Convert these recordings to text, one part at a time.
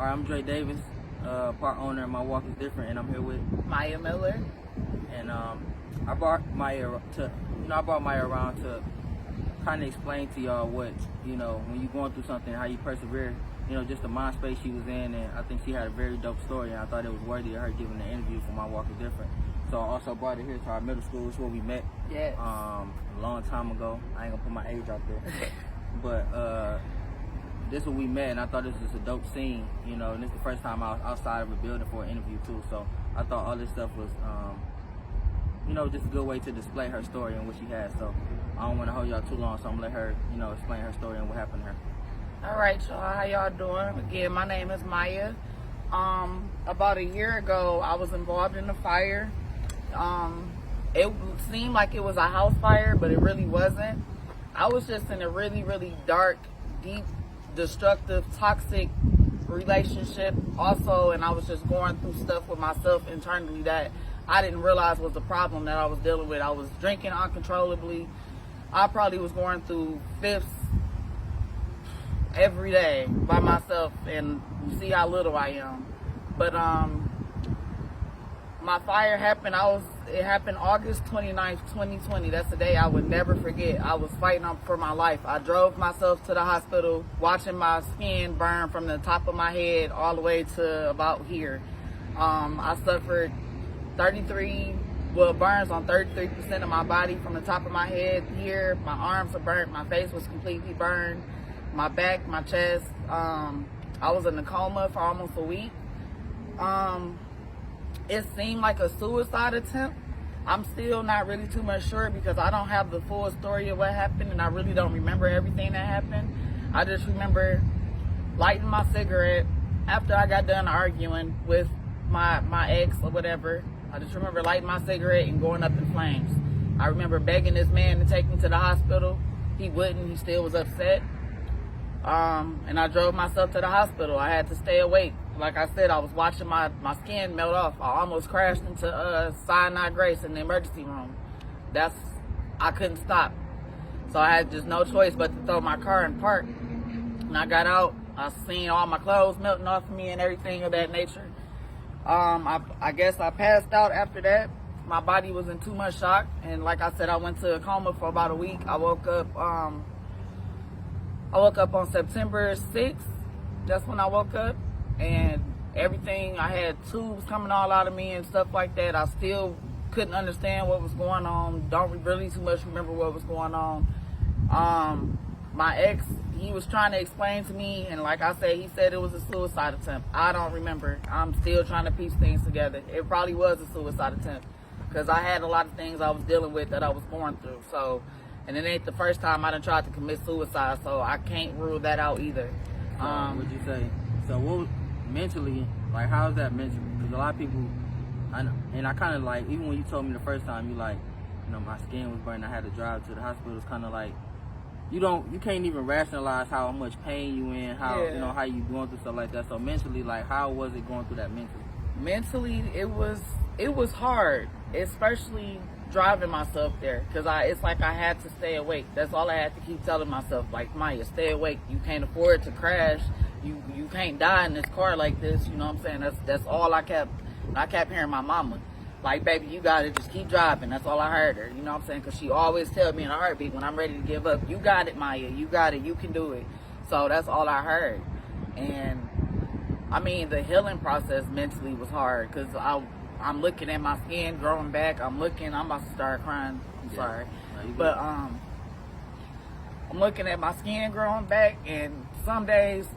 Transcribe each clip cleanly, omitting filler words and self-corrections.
I'm Dre Davis, part owner of My Walk is Different, and I'm here with Myia Miller. And I brought Myia around to kind of explain to y'all what, when you're going through something, how you persevere, just the mind space she was in. And I think she had a very dope story, and I thought it was worthy of her giving an interview for My Walk is Different. So I also brought her here to our middle school. It's where we met. Yes. A long time ago. I ain't gonna put my age out there. But this is where we met, and I thought this was a dope scene, and it's the first time I was outside of a building for an interview too. So I thought all this stuff was, just a good way to display her story and what she has. So I don't want to hold y'all too long, so I'm gonna let her, explain her story and what happened to her. All right, y'all. How y'all doing? Again, my name is Myia. About a year ago, I was involved in a fire. It seemed like it was a house fire, but it really wasn't. I was just in a really, really dark, deep, destructive, toxic relationship also, and I was just going through stuff with myself internally that I didn't realize was the problem that I was dealing with. I was drinking uncontrollably. I probably was going through fifths every day by myself, and you see how little I am. But my fire happened. It happened August 29th, 2020. That's the day I would never forget. I was fighting for my life. I drove myself to the hospital, watching my skin burn from the top of my head all the way to about here. I suffered burns on 33% of my body from the top of my head here. My arms were burnt. My face was completely burned. My back, my chest. I was in a coma for almost a week. It seemed like a suicide attempt. I'm still not really too much sure because I don't have the full story of what happened, and I really don't remember everything that happened. I just remember lighting my cigarette after I got done arguing with my ex or whatever. I just remember lighting my cigarette and going up in flames. I remember begging this man to take me to the hospital. He wouldn't. He still was upset. And I drove myself to the hospital. I had to stay awake. Like I said, I was watching my skin melt off. I almost crashed into Sinai Grace in the emergency room. I couldn't stop. So I had just no choice but to throw my car in park. When I got out, I seen all my clothes melting off of me and everything of that nature. I guess I passed out after that. My body was in too much shock. And like I said, I went to a coma for about a week. I woke up on September 6th. That's when I woke up. And everything, I had tubes coming all out of me and stuff like that. I still couldn't understand what was going on. Don't really too much remember what was going on. My ex, he was trying to explain to me, and like I said, he said it was a suicide attempt. I don't remember. I'm still trying to piece things together. It probably was a suicide attempt because I had a lot of things I was dealing with that I was going through. So, and it ain't the first time I done tried to commit suicide, so I can't rule that out either. What'd you say? So what mentally, like, how's that mentally? Because a lot of people, I kind of like, even when you told me the first time, you like, my skin was burning, I had to drive to the hospital. It's kind of like, you can't even rationalize how much pain you in, how you going through stuff like that. So mentally, like, how was it going through that mentally? Mentally, it was hard, especially driving myself there, because it's like I had to stay awake. That's all I had to keep telling myself, like, Myia, stay awake. You can't afford to crash. You can't die in this car like this. You know what I'm saying? That's all I kept hearing my mama. Like, baby, you got it. Just keep driving. That's all I heard her. You know what I'm saying? Because she always tell me in a heartbeat when I'm ready to give up, you got it, Myia. You got it. You can do it. So that's all I heard. And, I mean, the healing process mentally was hard because I'm looking at my skin growing back. I'm about to start crying. I'm sorry. But I'm looking at my skin growing back, and some days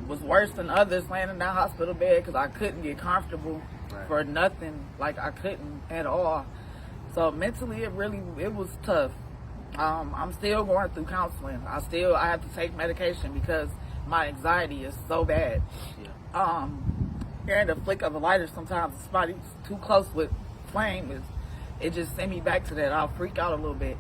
was worse than others, laying in that hospital bed because I couldn't get comfortable for nothing. Like, I couldn't at all. So mentally, it was tough. I'm still going through counseling. I have to take medication because my anxiety is so bad. Hearing the flick of a lighter sometimes, if somebody's too close with flame, it just send me back to that. I'll freak out a little bit.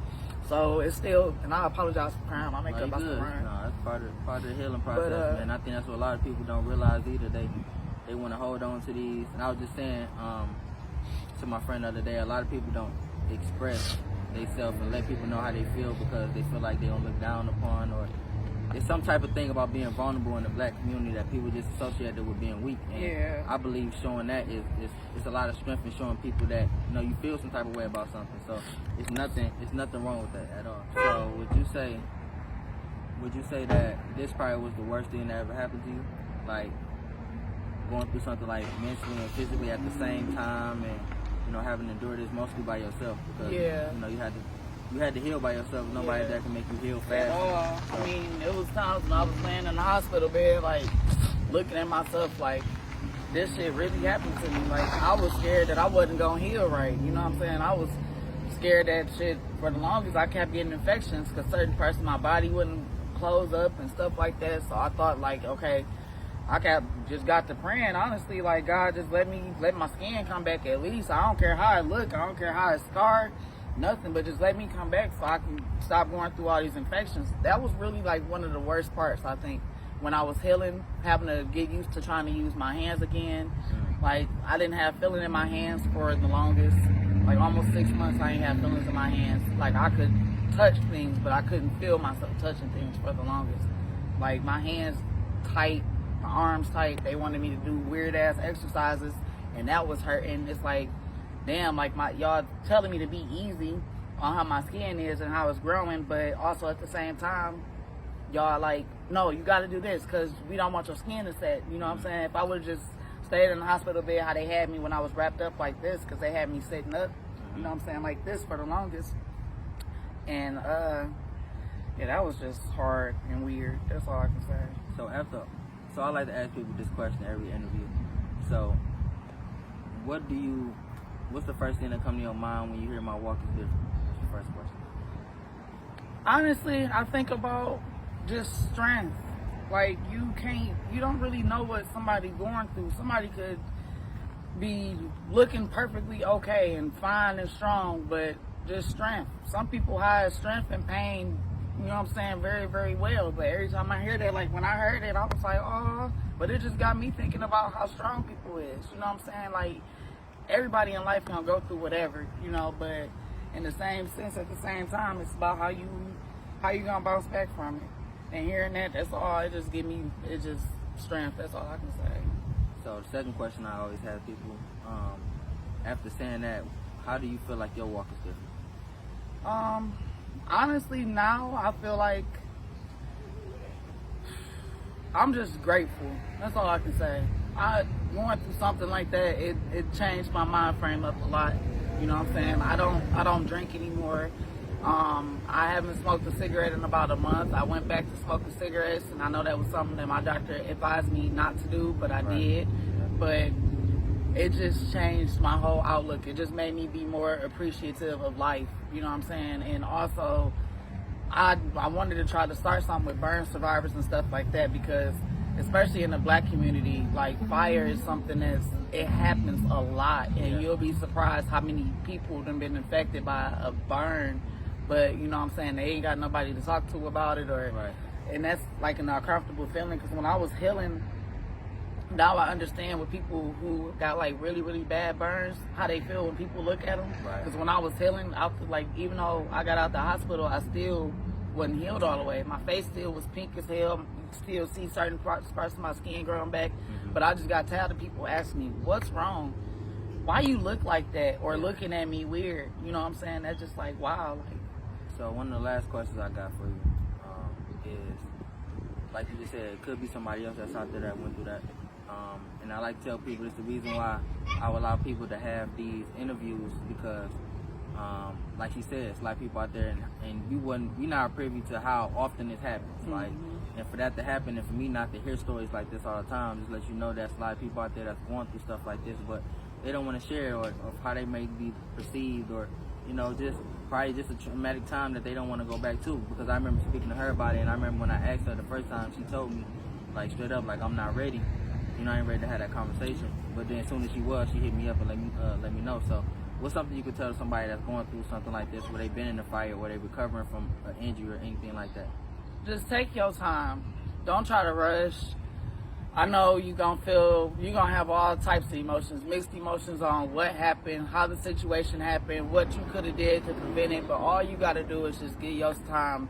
So it's still, and I apologize for crying. My makeup about to run. No, that's part of the healing process, man. I think that's what a lot of people don't realize either. They want to hold on to these. And I was just saying to my friend the other day, a lot of people don't express themselves and let people know how they feel because they feel like they don't look down upon, or it's some type of thing about being vulnerable in the black community that people just associate it with being weak. And I believe showing that is a lot of strength in showing people that, you know, you feel some type of way about something. So it's nothing wrong with that at all. So would you say that this probably was the worst thing that ever happened to you? Like going through something like mentally and physically at the same time, and, you know, having to endure this mostly by yourself because, you know, you had to heal by yourself. Nobody that can make you heal fast. So, I mean, it was times when I was laying in the hospital bed, like, looking at myself like, this shit really happened to me. Like, I was scared that I wasn't going to heal right. You know what I'm saying? I was scared that shit, for the longest, I kept getting infections because certain parts of my body wouldn't close up and stuff like that. So I thought, like, okay, just got to praying, honestly, like, God, just let my skin come back at least. I don't care how I look. I don't care how it's scarred. Nothing, but just let me come back so I can stop going through all these infections. That was really like one of the worst parts, I think, when I was healing, having to get used to trying to use my hands again. Like, I didn't have feeling in my hands for the longest, like almost 6 months I didn't have feelings in my hands. Like, I could touch things, but I couldn't feel myself touching things for the longest. Like, my hands tight, my arms tight. They wanted me to do weird ass exercises, and that was hurting. It's like, damn, like, y'all telling me to be easy on how my skin is and how it's growing, but also at the same time, y'all like, no, you got to do this because we don't want your skin to set. You know what I'm saying? If I would have just stayed in the hospital bed how they had me when I was wrapped up like this, because they had me sitting up, you know what I'm saying, like this for the longest. And yeah, that was just hard and weird. That's all I can say. So I like to ask people this question every interview. So what's the first thing that comes to your mind when you hear my walk is different? That's the first question. Honestly, I think about just strength. Like, you don't really know what somebody's going through. Somebody could be looking perfectly okay and fine and strong, but just strength. Some people hide strength and pain, you know what I'm saying, very, very well. But every time I hear that, like when I heard it, I was like, oh, but it just got me thinking about how strong people is. You know what I'm saying? Like, everybody in life gonna go through whatever, you know, but in the same sense, at the same time, it's about how you gonna bounce back from it. And hearing that's all. It just give me, it's just strength. That's all I can say. So the second question I always have people, after saying that, how do you feel like your walk is different? Honestly, now I feel like I'm just grateful. That's all I can say. Going through something like that, it changed my mind frame up a lot. You know what I'm saying? I don't drink anymore. I haven't smoked a cigarette in about a month. I went back to smoking cigarettes, and I know that was something that my doctor advised me not to do, but I did. But it just changed my whole outlook. It just made me be more appreciative of life. You know what I'm saying? And also, I wanted to try to start something with burn survivors and stuff like that, because especially in the black community, like, fire is something it happens a lot, and you'll be surprised how many people have been infected by a burn, but you know what I'm saying, they ain't got nobody to talk to about it, and that's like an uncomfortable feeling, because when I was healing, now I understand what people who got like really, really bad burns, how they feel when people look at them, because when I was healing, I feel like even though I got out the hospital, I still wasn't healed all the way. My face still was pink as hell. You still see certain parts of my skin growing back. But I just got tired of people asking me, what's wrong? Why you look like that? Or looking at me weird. You know what I'm saying? That's just like, wow. Like, so one of the last questions I got for you is, like you just said, it could be somebody else that's out there that went through that. And I like to tell people it's the reason why I would allow people to have these interviews, because like she said, it's like people out there, and we not privy to how often this happens. Like, and for that to happen, and for me not to hear stories like this all the time, just let you know that's a lot of people out there that's going through stuff like this, but they don't want to share or how they may be perceived, or, you know, just probably just a traumatic time that they don't want to go back to. Because I remember speaking to her about it, and I remember when I asked her the first time, she told me, like, straight up, like, I'm not ready. You know, I ain't ready to have that conversation. But then as soon as she was, she hit me up and let me know. So what's something you could tell somebody that's going through something like this, where they've been in a fire, where they're recovering from an injury or anything like that? Just take your time. Don't try to rush. I know you're going to have all types of emotions, mixed emotions on what happened, how the situation happened, what you could have did to prevent it. But all you got to do is just give your time.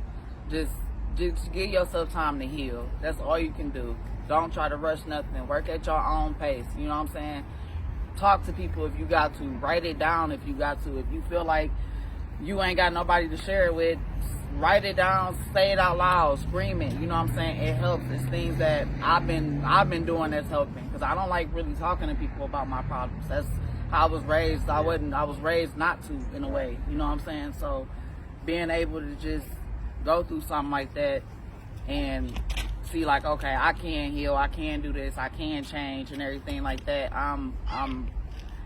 Just just give yourself time to heal. That's all you can do. Don't try to rush nothing. Work at your own pace. You know what I'm saying? Talk to people if you got to. Write it down if you got to. If you feel like you ain't got nobody to share it with, write it down, say it out loud, scream it. You know what I'm saying? It helps. It's things that I've been doing that's helping, because I don't like really talking to people about my problems. That's how I was raised. I was raised not to, in a way. You know what I'm saying? So being able to just go through something like that and see like, okay, I can heal, I can do this, I can change and everything like that.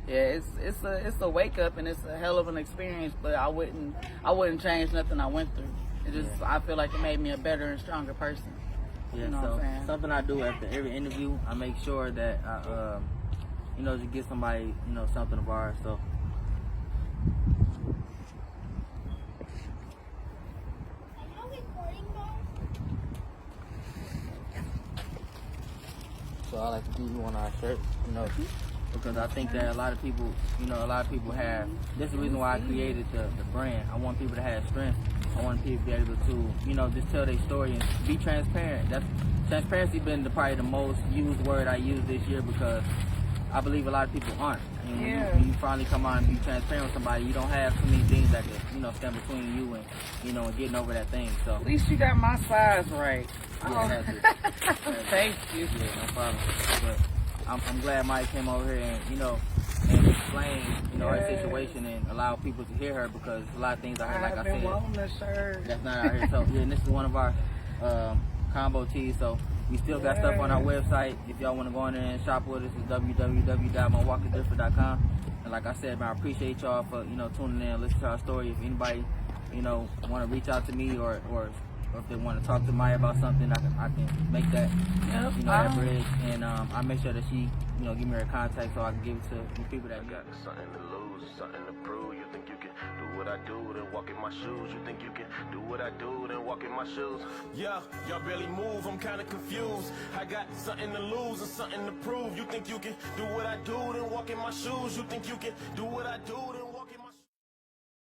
Yeah, it's a wake up, and it's a hell of an experience, but I wouldn't change nothing I went through. It just, I feel like it made me a better and stronger person. Yeah, you know what I'm saying? Something I do after every interview, I make sure that I, just get somebody, something of ours. So. So I like to do you on our shirt, because I think that a lot of people have. That's the reason why I created the brand. I want people to have strength. I want people to be able to, just tell their story and be transparent. Transparency been probably the most used word I used this year, because I believe a lot of people aren't. And when you finally come on and be transparent with somebody, you don't have so many things that can, stand between you and, and getting over that thing. So at least you got my size right. Yeah, that's it. Thank you. Yeah, no problem. But I'm glad Myia came over here and explain, her situation and allow people to hear her, because a lot of things I heard, like I said, wanting the shirt. that's not out here. So yeah, and this is one of our combo tees. So we still got stuff on our website. If y'all want to go in there and shop with us, it's www.milwaukeedifferent.com. And like I said, man, I appreciate y'all for tuning in and listening to our story. If anybody want to reach out to me or if they want to talk to Myia about something, I can make that that bridge, and I make sure that she give me her contact so I can give it to the people that got something to lose, something to prove. You think you can do what I do, then walk in my shoes. You think you can do what I do, then walk in my shoes. Yeah, y'all barely move, I'm kinda confused. I got something to lose and something to prove. You think you can do what I do, then walk in my shoes. You think you can do what I do, then